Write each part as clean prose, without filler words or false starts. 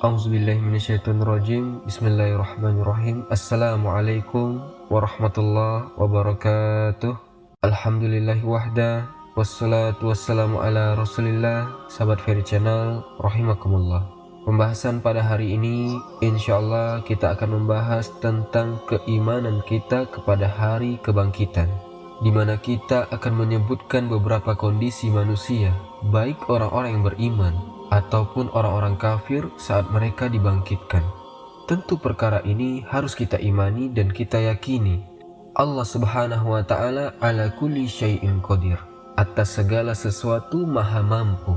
Auzubillahiminasyaitonirrajim. Bismillahirrahmanirrahim. Assalamualaikum warahmatullahi wabarakatuh. Alhamdulillahi wahda, wassalatu wassalamu ala rasulillah. Sahabat Ferry Channel, rahimakumullah. Pembahasan pada hari ini, insyaallah kita akan membahas tentang keimanan kita kepada hari kebangkitan, di mana kita akan menyebutkan beberapa kondisi manusia, baik orang-orang yang beriman ataupun orang-orang kafir saat mereka dibangkitkan. Tentu perkara ini harus kita imani dan kita yakini. Allah Subhanahu wa ta'ala ala kulli syai'in qadir, atas segala sesuatu maha mampu.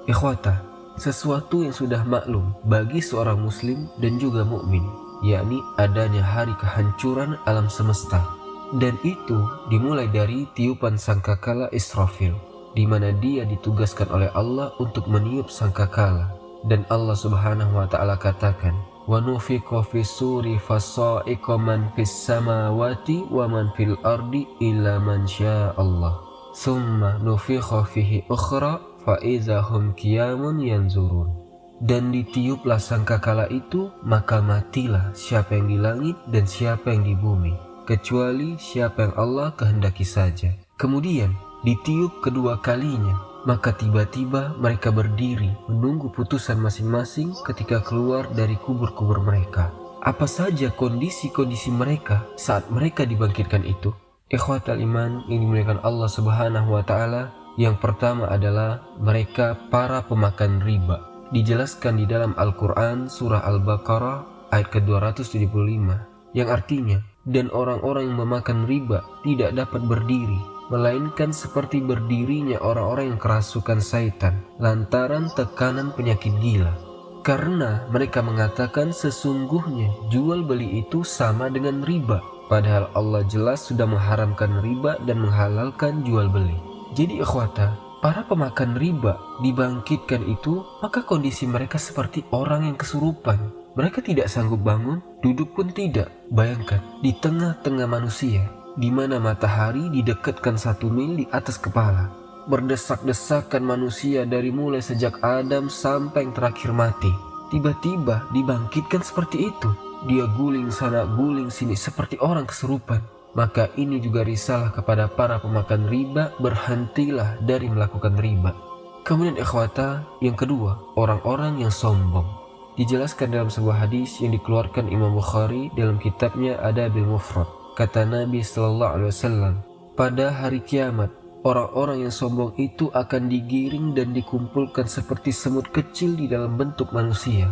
Ikhwata, sesuatu yang sudah maklum bagi seorang muslim dan juga mukmin, yakni adanya hari kehancuran alam semesta. Dan itu dimulai dari tiupan sangkakala Israfil, di mana dia ditugaskan oleh Allah untuk meniup sangkakala. Dan Allah Subhanahu wa ta'ala katakan, wa nufiqa fis suri fasa'iqa man fis samawati wa man fil ardi illa man sya'allah summa nufiqa fihi ukhra fa idza hum qiyamun yanzurun. Dan ditiuplah sangkakala itu, maka matilah siapa yang di langit dan siapa yang di bumi, kecuali siapa yang Allah kehendaki saja. Kemudian ditiup kedua kalinya, maka tiba-tiba mereka berdiri menunggu putusan masing-masing ketika keluar dari kubur-kubur mereka. Apa saja kondisi-kondisi mereka saat mereka dibangkitkan itu? Ikhwatal iman yang dimuliakan Allah Subhanahu wa ta'ala, yang pertama adalah mereka para pemakan riba. Dijelaskan di dalam Al-Quran surah Al-Baqarah ayat ke-275, yang artinya, dan orang-orang yang memakan riba tidak dapat berdiri, melainkan seperti berdirinya orang-orang yang kerasukan syaitan lantaran tekanan penyakit gila. Karena mereka mengatakan sesungguhnya jual beli itu sama dengan riba, padahal Allah jelas sudah mengharamkan riba dan menghalalkan jual beli. Jadi ikhwata, para pemakan riba dibangkitkan itu, maka kondisi mereka seperti orang yang kesurupan. Mereka tidak sanggup bangun, duduk pun tidak. Bayangkan, di tengah-tengah manusia, di mana matahari didekatkan 1 mil di atas kepala, berdesak-desakan manusia dari mulai sejak Adam sampai yang terakhir mati. Tiba-tiba dibangkitkan seperti itu. Dia guling sana guling sini seperti orang kesurupan. Maka ini juga risalah kepada para pemakan riba, berhentilah dari melakukan riba. Kemudian ikhwata, yang kedua, orang-orang yang sombong. Dijelaskan dalam sebuah hadis yang dikeluarkan Imam Bukhari dalam kitabnya Adabil Mufrad. Kata Nabi sallallahu alaihi wasallam, pada hari kiamat, orang-orang yang sombong itu akan digiring dan dikumpulkan seperti semut kecil di dalam bentuk manusia.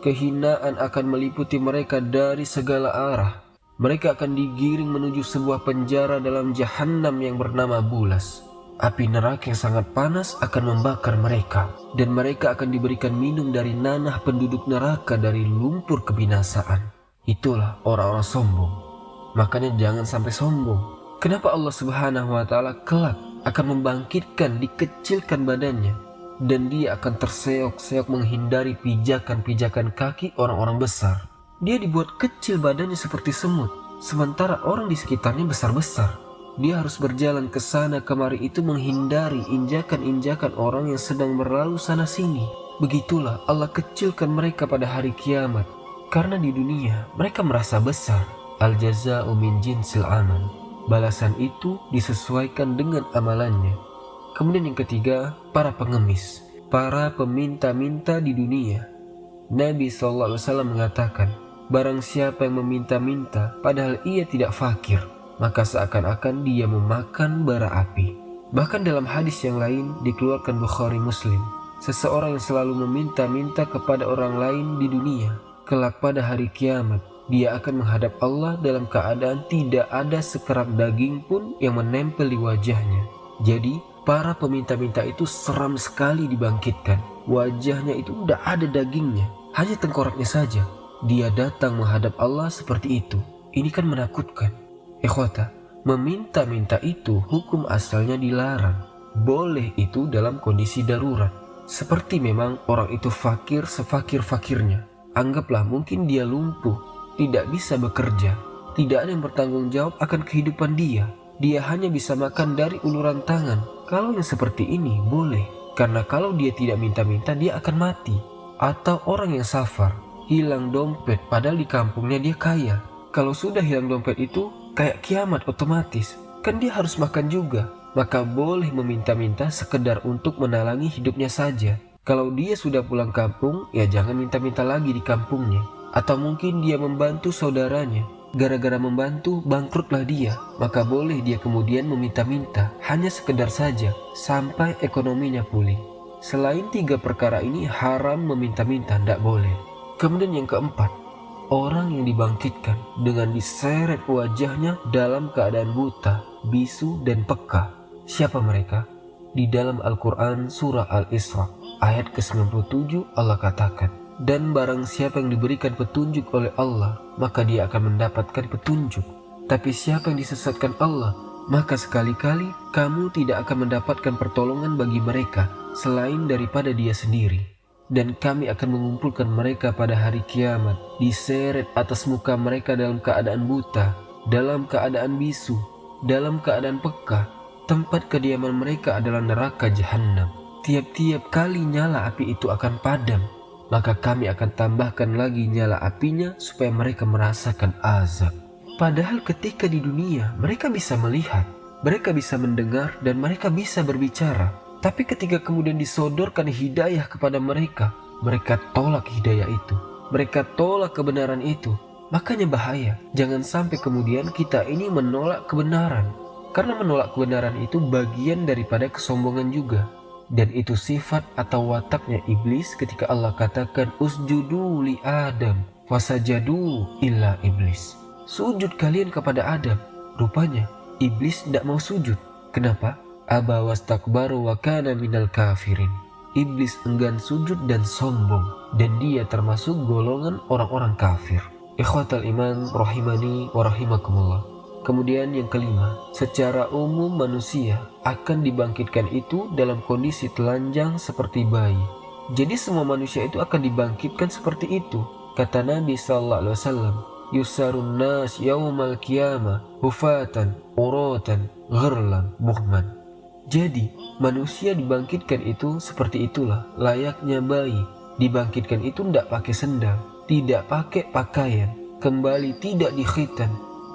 Kehinaan akan meliputi mereka dari segala arah. Mereka akan digiring menuju sebuah penjara dalam Jahannam yang bernama Bulas. Api neraka yang sangat panas akan membakar mereka, dan mereka akan diberikan minum dari nanah penduduk neraka dari lumpur kebinasaan. Itulah orang-orang sombong. Makanya jangan sampai sombong. Kenapa Allah Subhanahu wa ta'ala kelak akan membangkitkan, dikecilkan badannya, dan dia akan terseok-seok menghindari pijakan-pijakan kaki orang-orang besar. Dia dibuat kecil badannya seperti semut, sementara orang di sekitarnya besar-besar. Dia harus berjalan ke sana kemari itu menghindari injakan-injakan orang yang sedang berlalu sana sini. Begitulah Allah kecilkan mereka pada hari kiamat, karena di dunia mereka merasa besar. Al-jaza'u min jinsil amal. Balasan itu disesuaikan dengan amalannya. Kemudian yang ketiga, para pengemis, para peminta-minta di dunia. Nabi SAW mengatakan, barang siapa yang meminta-minta padahal ia tidak fakir, maka seakan-akan dia memakan bara api. Bahkan dalam hadis yang lain dikeluarkan Bukhari Muslim, seseorang yang selalu meminta-minta kepada orang lain di dunia, kelak pada hari kiamat, dia akan menghadap Allah dalam keadaan tidak ada sekerat daging pun yang menempel di wajahnya. Jadi para peminta-minta itu seram sekali dibangkitkan. Wajahnya itu tidak ada dagingnya, hanya tengkoraknya saja. Dia datang menghadap Allah seperti itu. Ini kan menakutkan. Ikhwata, meminta-minta itu hukum asalnya dilarang. Boleh itu dalam kondisi darurat. Seperti memang orang itu fakir sefakir-fakirnya. Anggaplah mungkin dia lumpuh, tidak bisa bekerja, tidak ada yang bertanggung jawab akan kehidupan dia. Dia hanya bisa makan dari uluran tangan. Kalau yang seperti ini boleh, karena kalau dia tidak minta-minta dia akan mati. Atau orang yang safar, hilang dompet padahal di kampungnya dia kaya. Kalau sudah hilang dompet itu kayak kiamat otomatis. Kan dia harus makan juga. Maka boleh meminta-minta sekedar untuk menalangi hidupnya saja. Kalau dia sudah pulang kampung, ya jangan minta-minta lagi di kampungnya. Atau mungkin dia membantu saudaranya. Gara-gara membantu, bangkrutlah dia. Maka boleh dia kemudian meminta-minta, hanya sekedar saja, sampai ekonominya pulih. Selain 3 perkara ini, haram meminta-minta, tidak boleh. Kemudian yang keempat, orang yang dibangkitkan dengan diseret wajahnya dalam keadaan buta, bisu, dan peka. Siapa mereka? Di dalam Al-Quran surah Al-Isra ayat ke-97 Allah katakan, dan barang siapa yang diberikan petunjuk oleh Allah, maka dia akan mendapatkan petunjuk. Tapi siapa yang disesatkan Allah, maka sekali-kali kamu tidak akan mendapatkan pertolongan bagi mereka selain daripada dia sendiri. Dan kami akan mengumpulkan mereka pada hari kiamat, diseret atas muka mereka dalam keadaan buta, dalam keadaan bisu, dalam keadaan peka. Tempat kediaman mereka adalah neraka jahanam. Tiap-tiap kali nyala api itu akan padam, maka kami akan tambahkan lagi nyala apinya supaya mereka merasakan azab. Padahal ketika di dunia mereka bisa melihat, mereka bisa mendengar, dan mereka bisa berbicara. Tapi ketika kemudian disodorkan hidayah kepada mereka, mereka tolak hidayah itu. Mereka tolak kebenaran itu. Makanya bahaya, jangan sampai kemudian kita ini menolak kebenaran. Karena menolak kebenaran itu bagian daripada kesombongan juga. Dan itu sifat atau wataknya iblis ketika Allah katakan usjudu li Adam fasajadu illa iblis. Sujud kalian kepada Adam. Rupanya iblis tidak mau sujud. Kenapa? Aba wastakbaru wa kana minal kafirin. Iblis enggan sujud dan sombong, dan dia termasuk golongan orang-orang kafir. Ikhwatal iman rahimani wa rahimakumullah. Kemudian yang kelima, secara umum manusia akan dibangkitkan itu dalam kondisi telanjang seperti bayi. Jadi semua manusia itu akan dibangkitkan seperti itu. Kata Nabi SAW, yusarun nas yaumal qiyamah hufatan uratan ghurlan buhman. Jadi manusia dibangkitkan itu seperti itulah layaknya bayi. Dibangkitkan itu tidak pakai sendal, tidak pakai pakaian, kembali tidak dikhitan,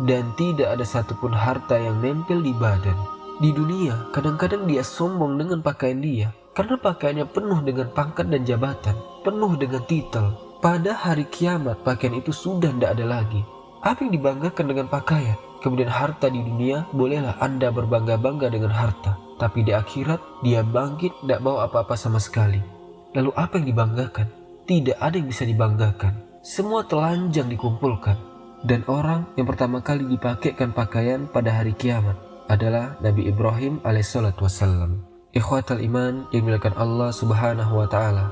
dan tidak ada satupun harta yang nempel di badan. Di dunia kadang-kadang dia sombong dengan pakaian dia, karena pakaiannya penuh dengan pangkat dan jabatan, penuh dengan titel. Pada hari kiamat pakaian itu sudah tidak ada lagi. Apa yang dibanggakan dengan pakaian? Kemudian harta di dunia, bolehlah Anda berbangga-bangga dengan harta, tapi di akhirat dia bangkit tidak bawa apa-apa sama sekali. Lalu apa yang dibanggakan? Tidak ada yang bisa dibanggakan. Semua telanjang dikumpulkan. Dan orang yang pertama kali dipakaikan pakaian pada hari kiamat adalah Nabi Ibrahim alaihissalatu wassalam. Ikhwatal iman yang dimuliakan Allah subhanahu wa ta'ala.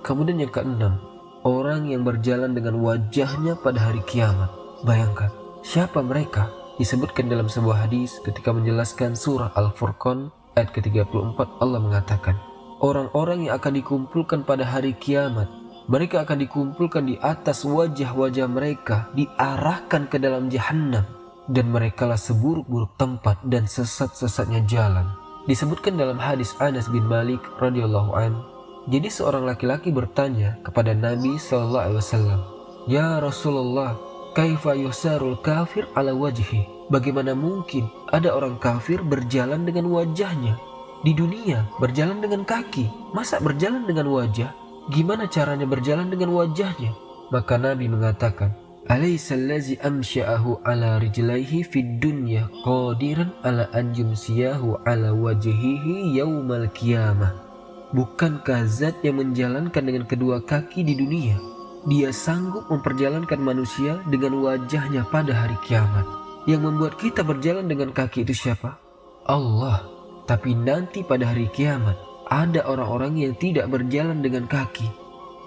Kemudian yang keenam, orang yang berjalan dengan wajahnya pada hari kiamat. Bayangkan, siapa mereka? Disebutkan dalam sebuah hadis ketika menjelaskan surah Al-Furqan ayat ke-34, Allah mengatakan, orang-orang yang akan dikumpulkan pada hari kiamat, mereka akan dikumpulkan di atas wajah-wajah mereka, diarahkan ke dalam jahanam, dan merekalah seburuk-buruk tempat dan sesat-sesatnya jalan. Disebutkan dalam hadis Anas bin Malik radhiyallahu an. Jadi seorang laki-laki bertanya kepada Nabi SAW, ya Rasulullah, kaifa yusarul kafir ala wajhi? Bagaimana mungkin ada orang kafir berjalan dengan wajahnya? Di dunia berjalan dengan kaki, masa berjalan dengan wajah? Gimana caranya berjalan dengan wajahnya? Maka Nabi mengatakan, alaysallazi amsya'ahu ala rijlaihi fid dunya qadiran ala an yumsiyahu ala wajhihi yaumal qiyamah. Bukankah zat yang menjalankan dengan kedua kaki di dunia, dia sanggup memperjalankan manusia dengan wajahnya pada hari kiamat? Yang membuat kita berjalan dengan kaki itu siapa? Allah. Tapi nanti pada hari kiamat ada orang-orang yang tidak berjalan dengan kaki,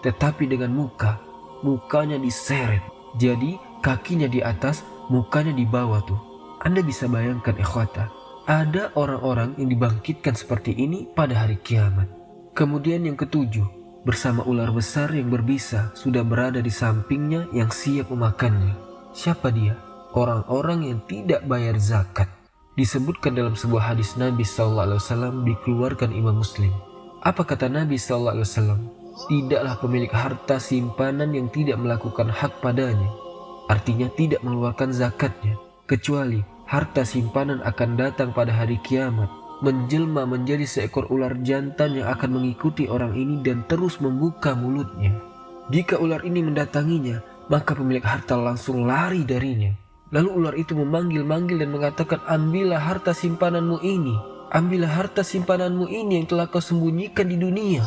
tetapi dengan muka. Mukanya diseret, jadi kakinya di atas, mukanya di bawah tuh. Anda bisa bayangkan ikhwata, ada orang-orang yang dibangkitkan seperti ini pada hari kiamat. Kemudian yang ketujuh, bersama ular besar yang berbisa sudah berada di sampingnya yang siap memakannya. Siapa dia? Orang-orang yang tidak bayar zakat. Disebutkan dalam sebuah hadis Nabi SAW dikeluarkan Imam Muslim. Apa kata Nabi SAW? tidaklah pemilik harta simpanan yang tidak melakukan hak padanya, artinya tidak mengeluarkan zakatnya, kecuali harta simpanan akan datang pada hari kiamat, menjelma menjadi seekor ular jantan yang akan mengikuti orang ini dan terus membuka mulutnya. Jika ular ini mendatanginya, maka pemilik harta langsung lari darinya. Lalu ular itu memanggil-manggil dan mengatakan, ambillah harta simpananmu ini, ambillah harta simpananmu ini yang telah kau sembunyikan di dunia.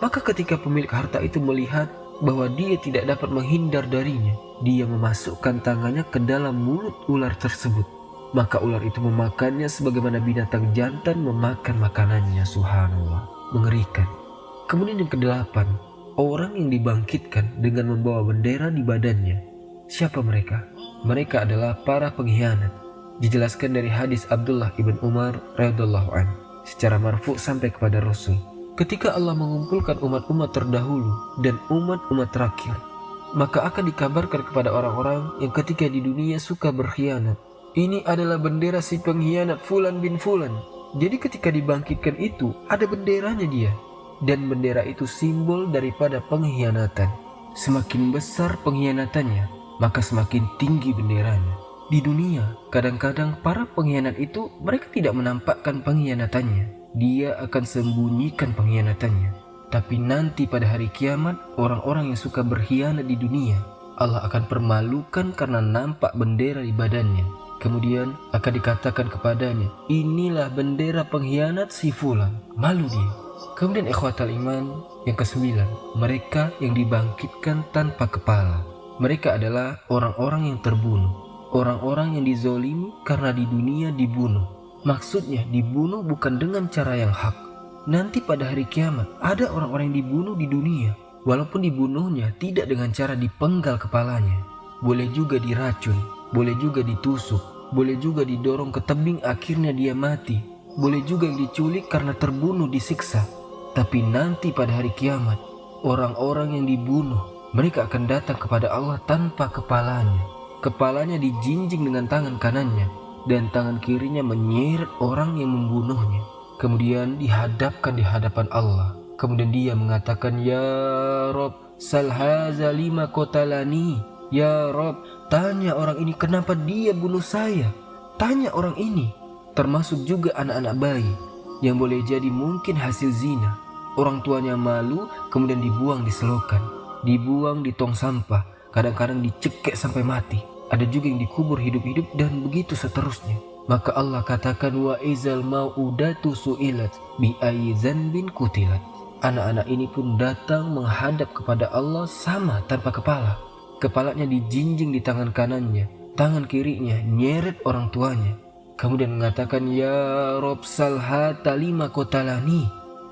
Maka ketika pemilik harta itu melihat bahwa dia tidak dapat menghindar darinya, dia memasukkan tangannya ke dalam mulut ular tersebut. Maka ular itu memakannya sebagaimana binatang jantan memakan makanannya. Subhanallah, mengerikan. Kemudian yang kedelapan, orang yang dibangkitkan dengan membawa bendera di badannya. Siapa mereka? Mereka adalah para pengkhianat. Dijelaskan dari hadis Abdullah ibn Umar radhiyallahu anhu secara marfu sampai kepada Rasul. Ketika Allah mengumpulkan umat-umat terdahulu dan umat-umat terakhir, maka akan dikabarkan kepada orang-orang yang ketika di dunia suka berkhianat, ini adalah bendera si pengkhianat Fulan bin Fulan. Jadi ketika dibangkitkan itu ada benderanya dia, dan bendera itu simbol daripada pengkhianatan. Semakin besar pengkhianatannya, maka semakin tinggi benderanya. Di dunia, kadang-kadang para pengkhianat itu mereka tidak menampakkan pengkhianatannya. Dia akan sembunyikan pengkhianatannya. Tapi nanti pada hari kiamat, orang-orang yang suka berkhianat di dunia, Allah akan permalukan karena nampak bendera di badannya. Kemudian akan dikatakan kepadanya, inilah bendera pengkhianat si Fulan. Malu dia. Kemudian ikhwatal iman, yang ke-9, mereka yang dibangkitkan tanpa kepala. Mereka adalah orang-orang yang terbunuh, orang-orang yang dizolimi karena di dunia dibunuh. Maksudnya dibunuh bukan dengan cara yang hak. Nanti pada hari kiamat ada orang-orang yang dibunuh di dunia, walaupun dibunuhnya tidak dengan cara dipenggal kepalanya. Boleh juga diracun, boleh juga ditusuk, boleh juga didorong ke tebing akhirnya dia mati. Boleh juga yang diculik karena terbunuh disiksa. Tapi nanti pada hari kiamat, orang-orang yang dibunuh, mereka akan datang kepada Allah tanpa kepalanya. Kepalanya dijinjing dengan tangan kanannya, dan tangan kirinya menyeret orang yang membunuhnya. Kemudian dihadapkan di hadapan Allah. Kemudian dia mengatakan, ya Rob, sal haza lima qatalani. Ya Rob, tanya orang ini kenapa dia bunuh saya. Tanya orang ini. Termasuk juga anak-anak bayi, yang boleh jadi mungkin hasil zina. Orang tuanya malu, kemudian dibuang di selokan, dibuang di tong sampah, kadang-kadang dicekek sampai mati. Ada juga yang dikubur hidup-hidup dan begitu seterusnya. Maka Allah katakan, wa izal mau'udatu su'ilat bi ayyi dzanbin qutilat. Anak-anak ini pun datang menghadap kepada Allah sama tanpa kepala. Kepalanya dijinjing di tangan kanannya, tangan kirinya nyeret orang tuanya. Kemudian mengatakan, ya Rob salhata lima qatalani.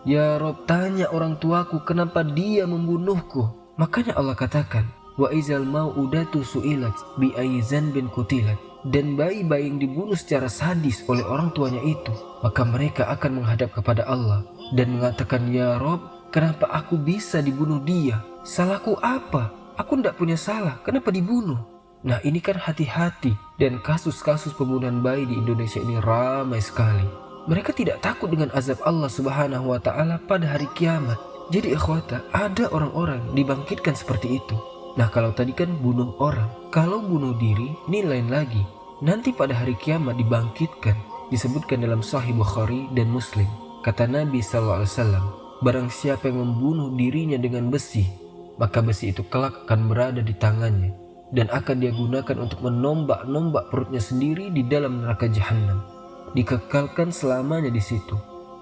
Ya Rob, tanya orang tuaku kenapa dia membunuhku. Makanya Allah katakan, wa izal mau'udatu su'ilat bi ayyi dzanbin qutilat. Dan bayi-bayi yang dibunuh secara sadis oleh orang tuanya itu, maka mereka akan menghadap kepada Allah dan mengatakan, ya Rob, kenapa aku bisa dibunuh dia? Salahku apa? Aku tidak punya salah, kenapa dibunuh? Nah, ini kan hati-hati. Dan kasus-kasus pembunuhan bayi di Indonesia ini ramai sekali. Mereka tidak takut dengan azab Allah Subhanahu wa ta'ala pada hari kiamat. Jadi ikhwata, ada orang-orang dibangkitkan seperti itu. Nah, kalau tadi kan bunuh orang, kalau bunuh diri ini lain lagi. Nanti pada hari kiamat dibangkitkan. Disebutkan dalam Sahih Bukhari dan Muslim. Kata Nabi SAW, barang siapa yang membunuh dirinya dengan besi, maka besi itu kelak akan berada di tangannya dan akan dia gunakan untuk menombak-nombak perutnya sendiri di dalam neraka jahanam. Dikekalkan selamanya di situ.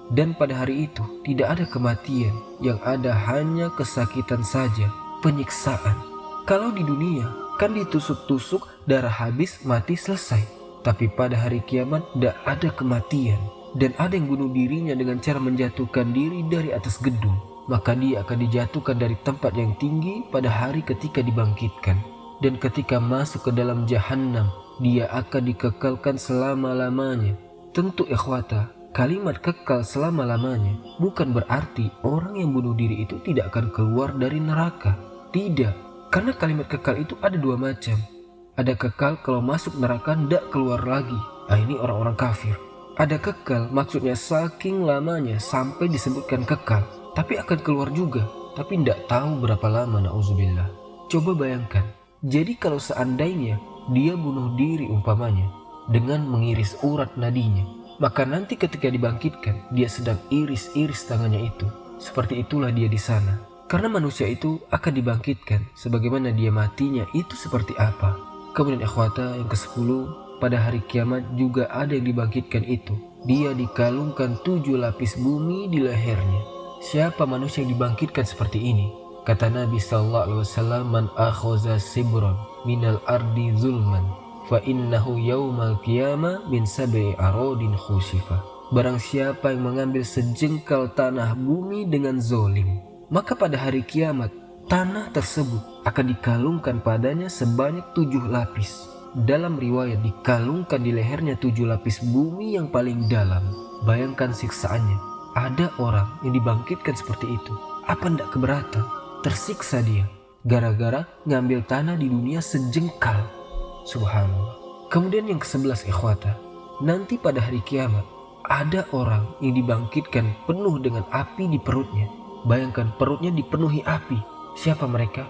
Dan pada hari itu tidak ada kematian, yang ada hanya kesakitan saja, penyiksaan. Kalau di dunia kan ditusuk-tusuk, darah habis, mati, selesai. Tapi pada hari kiamat tidak ada kematian. Dan ada yang bunuh dirinya dengan cara menjatuhkan diri dari atas gedung. Maka dia akan dijatuhkan dari tempat yang tinggi pada hari ketika dibangkitkan. Dan ketika masuk ke dalam jahanam, dia akan dikekalkan selama-lamanya. Tentu ikhwata, kalimat kekal selama-lamanya bukan berarti orang yang bunuh diri itu tidak akan keluar dari neraka. Tidak, karena kalimat kekal itu ada dua macam. Ada kekal kalau masuk neraka tidak keluar lagi. Nah, ini orang-orang kafir. Ada kekal maksudnya saking lamanya sampai disebutkan kekal, tapi akan keluar juga. tapi tidak tahu berapa lama, na'udzubillah. Coba bayangkan, jadi kalau seandainya dia bunuh diri umpamanya dengan mengiris urat nadinya, maka nanti ketika dibangkitkan dia sedang iris-iris tangannya itu. Seperti itulah dia di sana. Karena manusia itu akan dibangkitkan sebagaimana dia matinya itu seperti apa. Kemudian ikhwata yang ke-10, pada hari kiamat juga ada yang dibangkitkan itu. Dia dikalungkan 7 lapis bumi di lehernya. Siapa manusia yang dibangkitkan seperti ini? Kata Nabi SAW, man akhoza sibron minal ardi zulman fa innahu yaumal qiyamah min sab'i arodin khusyifah. Barang siapa yang mengambil sejengkal tanah bumi dengan zolim, maka pada hari kiamat tanah tersebut akan dikalungkan padanya sebanyak 7 lapis. Dalam riwayat dikalungkan di lehernya 7 lapis bumi yang paling dalam. Bayangkan siksaannya. Ada orang yang dibangkitkan seperti itu. Apa ndak keberatan? Tersiksa dia gara-gara ngambil tanah di dunia sejengkal. Subhanallah. Kemudian yang ke-11 ikhwata, nanti pada hari kiamat ada orang yang dibangkitkan penuh dengan api di perutnya. Bayangkan perutnya dipenuhi api. Siapa mereka?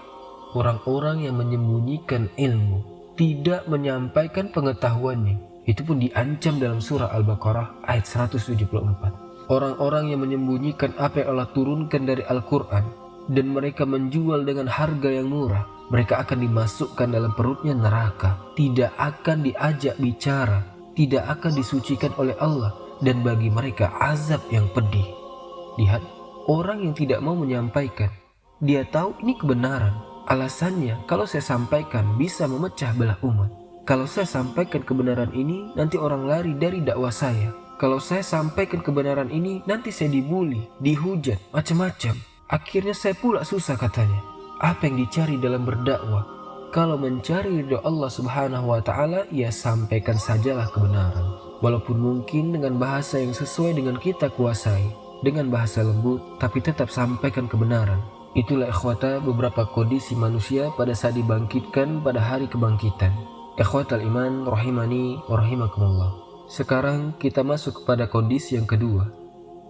Orang-orang yang menyembunyikan ilmu, tidak menyampaikan pengetahuannya. Itu pun diancam dalam surah Al-Baqarah ayat 174. Orang-orang yang menyembunyikan apa yang Allah turunkan dari Al-Quran dan mereka menjual dengan harga yang murah, mereka akan dimasukkan dalam perutnya neraka, tidak akan diajak bicara, tidak akan disucikan oleh Allah, dan bagi mereka azab yang pedih. Lihat, orang yang tidak mau menyampaikan, dia tahu ini kebenaran. Alasannya, kalau saya sampaikan bisa memecah belah umat. Kalau saya sampaikan kebenaran ini, nanti orang lari dari dakwah saya. Kalau saya sampaikan kebenaran ini, nanti saya dibully, dihujat, macam-macam. Akhirnya saya pula susah katanya. Apa yang dicari dalam berdakwah? Kalau mencari ridho Allah Subhanahu wa Ta'ala, ya sampaikan sajalah kebenaran. Walaupun mungkin dengan bahasa yang sesuai dengan kita kuasai, dengan bahasa lembut, tapi tetap sampaikan kebenaran. Itulah ikhwata beberapa kondisi manusia pada saat dibangkitkan pada hari kebangkitan. Ikhwatal iman rahimani wa rahimakumullah. Sekarang kita masuk kepada kondisi yang kedua.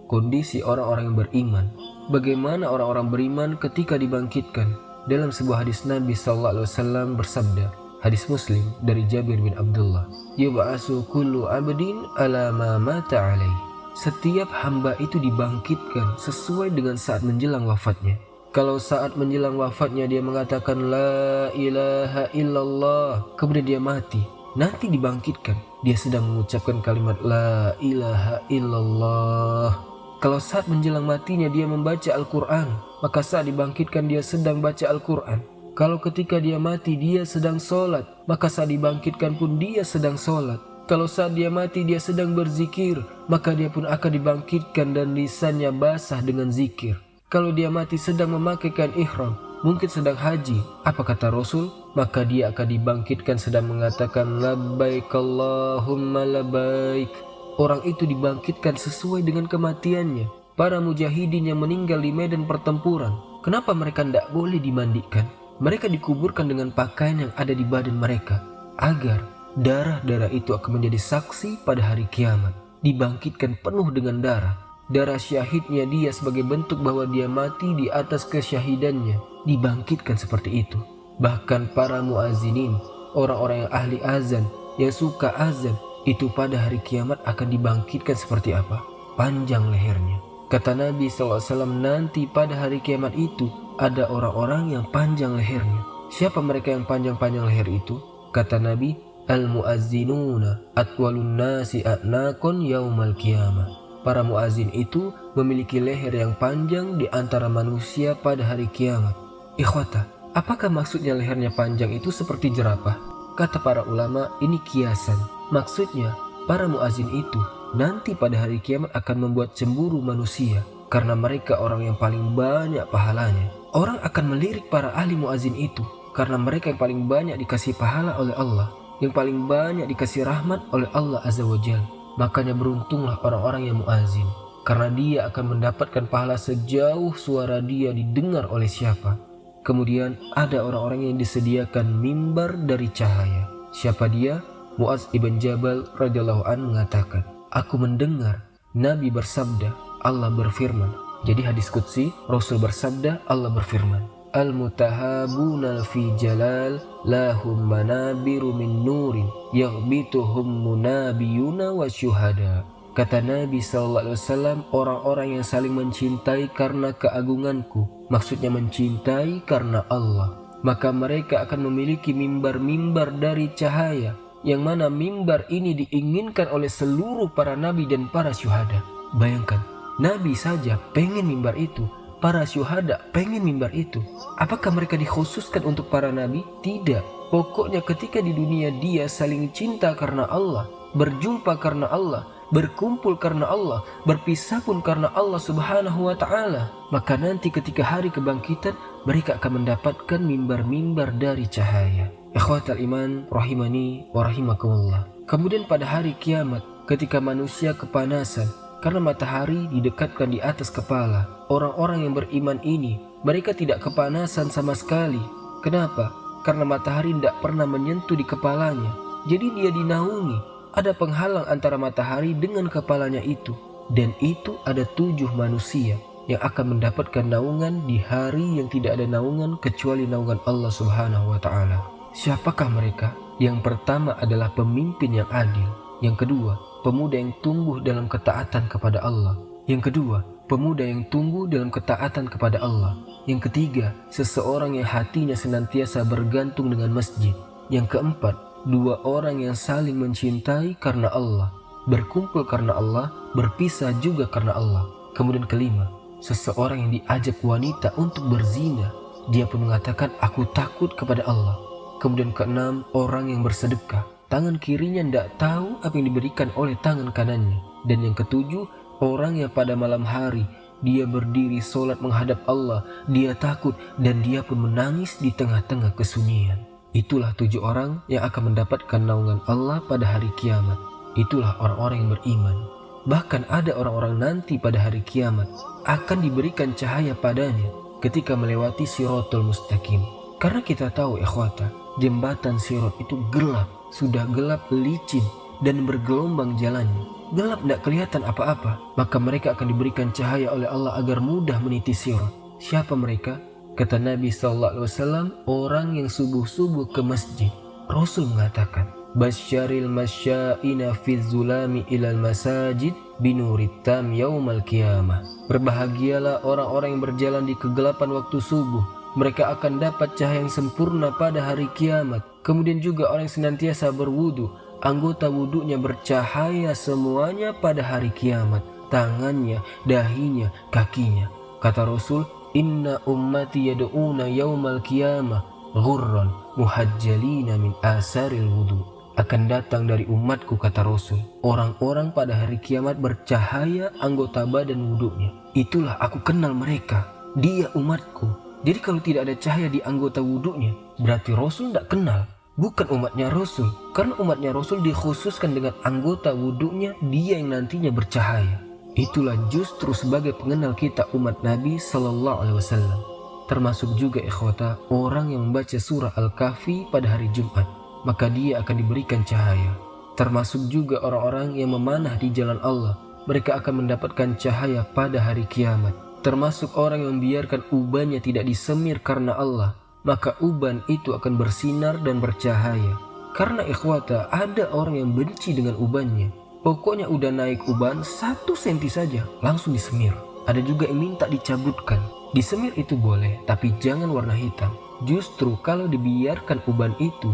Kondisi orang-orang yang beriman. Bagaimana orang-orang beriman ketika dibangkitkan? Dalam sebuah hadis Nabi SAW bersabda, hadis Muslim dari Jabir bin Abdullah, yub'asu kullu abdin ala ma mata alaih. Setiap hamba itu dibangkitkan sesuai dengan saat menjelang wafatnya. Kalau saat menjelang wafatnya dia mengatakan la ilaha illallah, kemudian dia mati, nanti dibangkitkan dia sedang mengucapkan kalimat la ilaha illallah. Kalau saat menjelang matinya dia membaca Al-Quran, maka saat dibangkitkan dia sedang baca Al-Quran. Kalau ketika dia mati dia sedang sholat, maka saat dibangkitkan pun dia sedang sholat. Kalau saat dia mati dia sedang berzikir, maka dia pun akan dibangkitkan dan lisannya basah dengan zikir. Kalau dia mati sedang memakaikan ihram, mungkin sedang haji, apa kata Rasul? Maka dia akan dibangkitkan sedang mengatakan labbaik Allahumma labbaik. Orang itu dibangkitkan sesuai dengan kematiannya. Para mujahidin yang meninggal di medan pertempuran, kenapa mereka tidak boleh dimandikan? Mereka dikuburkan dengan pakaian yang ada di badan mereka, agar darah-darah itu akan menjadi saksi pada hari kiamat. Dibangkitkan penuh dengan darah. Darah syahidnya dia sebagai bentuk bahwa dia mati di atas kesyahidannya, dibangkitkan seperti itu. Bahkan para muazinin, orang-orang yang ahli azan, yang suka azan, itu pada hari kiamat akan dibangkitkan seperti apa? Panjang lehernya. Kata Nabi SAW, nanti pada hari kiamat itu ada orang-orang yang panjang lehernya. Siapa mereka yang panjang-panjang leher itu? Kata Nabi, al-muazzinuna atwalun nasi a'naqon yaumal qiyamah. Para muazin itu memiliki leher yang panjang di antara manusia pada hari kiamat. Ikhwata, apakah maksudnya lehernya panjang itu seperti jerapah? Kata para ulama, ini kiasan. Maksudnya, para muazin itu nanti pada hari kiamat akan membuat cemburu manusia, karena mereka orang yang paling banyak pahalanya. Orang akan melirik para ahli muazin itu, karena mereka yang paling banyak dikasih pahala oleh Allah, yang paling banyak dikasih rahmat oleh Allah Azza wa Jalla. Makanya beruntunglah orang-orang yang muazin, karena dia akan mendapatkan pahala sejauh suara dia didengar oleh siapa. Kemudian ada orang-orang yang disediakan mimbar dari cahaya. Siapa dia? Muaz ibn Jabal radhiyallahu anhu mengatakan, aku mendengar Nabi bersabda, Allah berfirman, Jadi hadis qudsi, Rasul bersabda, Allah berfirman, Al-mutahabuna fi jalal lahum manabiru min nurin yaghbituhum munabiyuna wa syuhada. Kata Nabi SAW, orang-orang yang saling mencintai karena keagunganku, maksudnya mencintai karena Allah, maka mereka akan memiliki mimbar-mimbar dari cahaya, yang mana mimbar ini diinginkan oleh seluruh para nabi dan para syuhada. Bayangkan, Nabi saja pengen mimbar itu, para syuhada pengen mimbar itu. Apakah mereka dikhususkan untuk para nabi? Tidak. Pokoknya ketika di dunia dia saling cinta karena Allah, berjumpa karena Allah, berkumpul karena Allah, berpisah pun karena Allah Subhanahu wa ta'ala, maka nanti ketika hari kebangkitan mereka akan mendapatkan mimbar-mimbar dari cahaya. Ikhwatal iman rahimani wa rahimakumullah. Kemudian pada hari kiamat, ketika manusia kepanasan karena matahari didekatkan di atas kepala, orang-orang yang beriman ini mereka tidak kepanasan sama sekali. Kenapa? Karena matahari tidak pernah menyentuh di kepalanya, jadi dia dinaungi. Ada penghalang antara matahari dengan kepalanya itu, dan itu ada 7 manusia yang akan mendapatkan naungan di hari yang tidak ada naungan kecuali naungan Allah Subhanahu wa ta'ala. Siapakah mereka? Yang pertama adalah pemimpin yang adil. Yang kedua, pemuda yang tumbuh dalam ketaatan kepada Allah. Yang kedua, pemuda yang tumbuh dalam ketaatan kepada Allah. Yang ketiga, seseorang yang hatinya senantiasa bergantung dengan masjid. Yang keempat, 2 orang yang saling mencintai karena Allah, berkumpul karena Allah, berpisah juga karena Allah. Kemudian kelima, seseorang yang diajak wanita untuk berzina, dia pun mengatakan aku takut kepada Allah. Kemudian keenam, orang yang bersedekah, tangan kirinya tidak tahu apa yang diberikan oleh tangan kanannya. Dan yang ketujuh, orang yang pada malam hari dia berdiri sholat menghadap Allah, dia takut dan dia pun menangis di tengah-tengah kesunyian. Itulah 7 orang yang akan mendapatkan naungan Allah pada hari kiamat. Itulah orang-orang yang beriman. Bahkan ada orang-orang nanti pada hari kiamat akan diberikan cahaya padanya ketika melewati Siratul Mustaqim. Karena kita tahu ikhwata, jembatan Sirat itu gelap, sudah gelap licin dan bergelombang jalannya. Gelap tidak kelihatan apa-apa, maka mereka akan diberikan cahaya oleh Allah agar mudah meniti Sirat. Siapa mereka? Kata Nabi SAW, orang yang subuh-subuh ke masjid. Rasul mengatakan, Basyaril masya'ina fi zulami ilal masajid binuritam yaumal qiyamah. Berbahagialah orang-orang yang berjalan di kegelapan waktu subuh. Mereka akan dapat cahaya yang sempurna pada hari kiamat. Kemudian juga orang yang senantiasa berwudu, anggota wudunya bercahaya semuanya pada hari kiamat. Tangannya, dahinya, kakinya. Kata Rasul, Inna ummati yad'una yaumal qiyamah ghurran muhajjalina min asaril wudu. Akan datang dari umatku, kata Rasul, orang-orang pada hari kiamat bercahaya anggota badan wudunya. Itulah aku kenal mereka, dia umatku. Jadi kalau tidak ada cahaya di anggota wudunya, berarti Rasul tidak kenal, bukan umatnya Rasul. Karena umatnya Rasul dikhususkan dengan anggota wudunya, dia yang nantinya bercahaya. Itulah justru sebagai pengenal kita umat Nabi Sallallahu Alaihi Wasallam. Termasuk juga ikhwata, orang yang membaca surah Al-Kahfi pada hari Jumat, maka dia akan diberikan cahaya. Termasuk juga orang-orang yang memanah di jalan Allah, mereka akan mendapatkan cahaya pada hari kiamat. Termasuk orang yang membiarkan ubannya tidak disemir karena Allah, maka uban itu akan bersinar dan bercahaya. Karena ikhwata, ada orang yang benci dengan ubannya. Pokoknya udah naik uban 1 senti saja langsung disemir. Ada juga yang minta dicabutkan. Disemir itu boleh, tapi jangan warna hitam. Justru kalau dibiarkan uban itu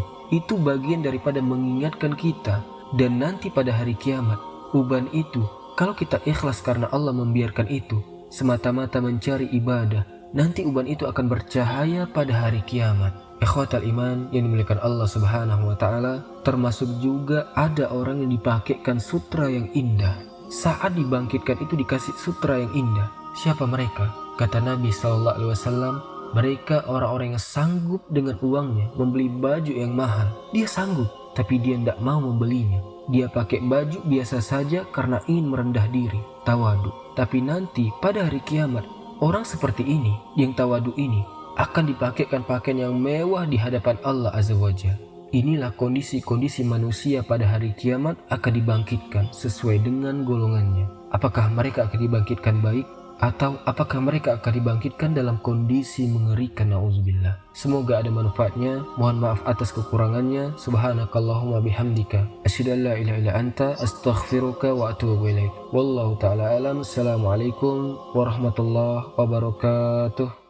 bagian daripada mengingatkan kita. Dan nanti pada hari kiamat, uban itu kalau kita ikhlas karena Allah membiarkan itu, semata-mata mencari ibadah, nanti uban itu akan bercahaya pada hari kiamat. Ikhwatal iman yang dimuliakan Allah Subhanahu wa ta'ala, termasuk juga ada orang yang dipakaikan sutra yang indah. Saat dibangkitkan itu dikasih sutra yang indah. Siapa mereka? Kata Nabi SAW, mereka orang-orang yang sanggup dengan uangnya membeli baju yang mahal. Dia sanggup, tapi dia tidak mau membelinya. Dia pakai baju biasa saja karena ingin merendah diri, tawadu. Tapi nanti pada hari kiamat, orang seperti ini, yang tawadu ini, akan dipakaikan pakaian yang mewah di hadapan Allah Azza wa Jalla. Inilah kondisi-kondisi manusia pada hari kiamat akan dibangkitkan sesuai dengan golongannya. Apakah mereka akan dibangkitkan baik? Atau apakah mereka akan dibangkitkan dalam kondisi mengerikan? Na'udzubillah. Semoga ada manfaatnya. Mohon maaf atas kekurangannya. Subhanakallahumma bihamdika asyhadu an la ilaha illa anta astaghfiruka wa atubu ilaik. Wallahu ta'ala alam. Assalamualaikum warahmatullahi wabarakatuh.